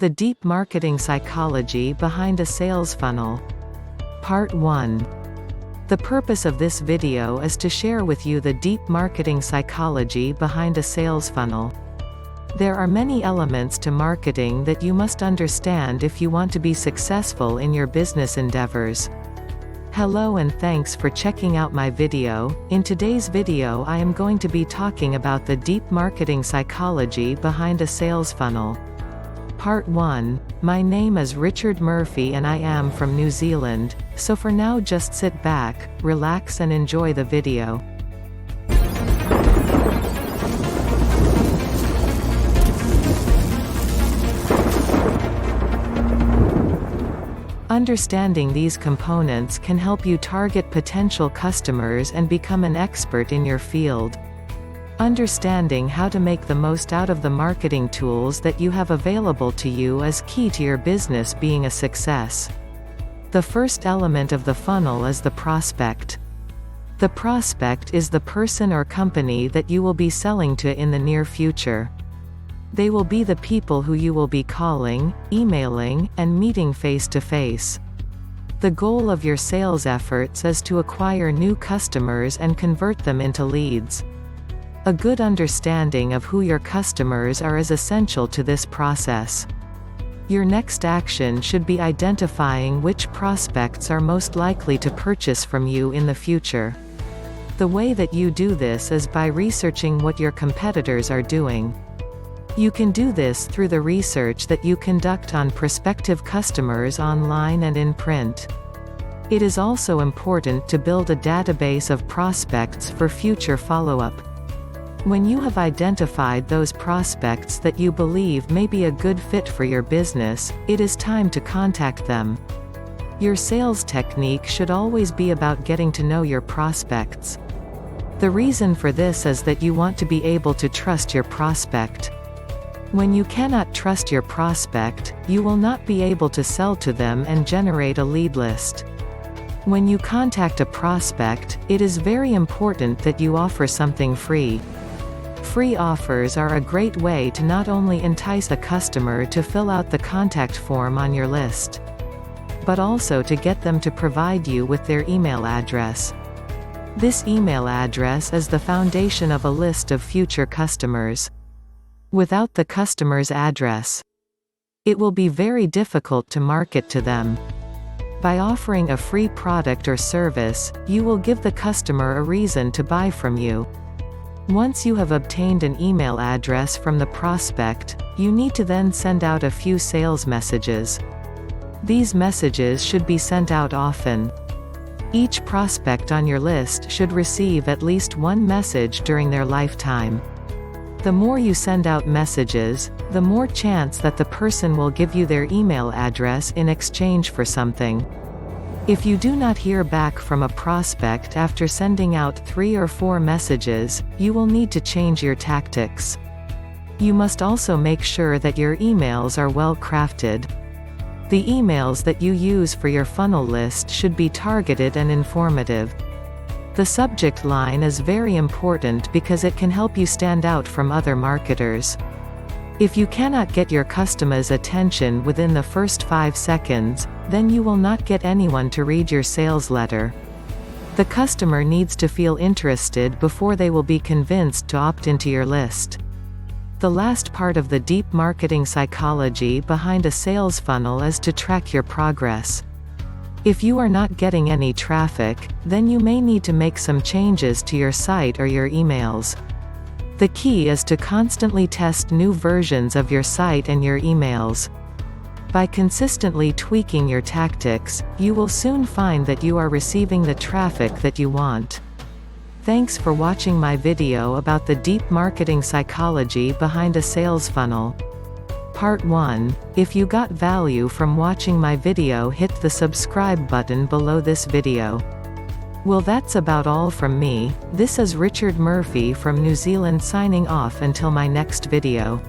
The deep marketing psychology behind a sales funnel. Part 1. The purpose of this video is to share with you the deep marketing psychology behind a sales funnel. There are many elements to marketing that you must understand if you want to be successful in your business endeavors. Hello and thanks for checking out my video. In today's video I am going to be talking about the deep marketing psychology behind a sales funnel. Part 1. My name is Richard Murphy and I am from New Zealand, so for now just sit back, relax and enjoy the video. Understanding these components can help you target potential customers and become an expert in your field. Understanding how to make the most out of the marketing tools that you have available to you is key to your business being a success. The first element of the funnel is the prospect. The prospect is the person or company that you will be selling to in the near future. They will be the people who you will be calling, emailing, and meeting face-to-face. The goal of your sales efforts is to acquire new customers and convert them into leads. A good understanding of who your customers are is essential to this process. Your next action should be identifying which prospects are most likely to purchase from you in the future. The way that you do this is by researching what your competitors are doing. You can do this through the research that you conduct on prospective customers online and in print. It is also important to build a database of prospects for future follow-up. When you have identified those prospects that you believe may be a good fit for your business, it is time to contact them. Your sales technique should always be about getting to know your prospects. The reason for this is that you want to be able to trust your prospect. When you cannot trust your prospect, you will not be able to sell to them and generate a lead list. When you contact a prospect, it is very important that you offer something free. Free offers are a great way to not only entice a customer to fill out the contact form on your list, but also to get them to provide you with their email address. This email address is the foundation of a list of future customers. Without the customer's address, it will be very difficult to market to them. By offering a free product or service, you will give the customer a reason to buy from you. Once you have obtained an email address from the prospect, you need to then send out a few sales messages. These messages should be sent out often. Each prospect on your list should receive at least one message during their lifetime. The more you send out messages, the more chance that the person will give you their email address in exchange for something. If you do not hear back from a prospect after sending out 3 or 4 messages, you will need to change your tactics. You must also make sure that your emails are well crafted. The emails that you use for your funnel list should be targeted and informative. The subject line is very important because it can help you stand out from other marketers. If you cannot get your customer's attention within the first 5 seconds, then you will not get anyone to read your sales letter. The customer needs to feel interested before they will be convinced to opt into your list. The last part of the deep marketing psychology behind a sales funnel is to track your progress. If you are not getting any traffic, then you may need to make some changes to your site or your emails. The key is to constantly test new versions of your site and your emails. By consistently tweaking your tactics, you will soon find that you are receiving the traffic that you want. Thanks for watching my video about the deep marketing psychology behind a sales funnel. Part 1. If you got value from watching my video, hit the subscribe button below this video. Well, that's about all from me. This is Richard Murphy from New Zealand signing off until my next video.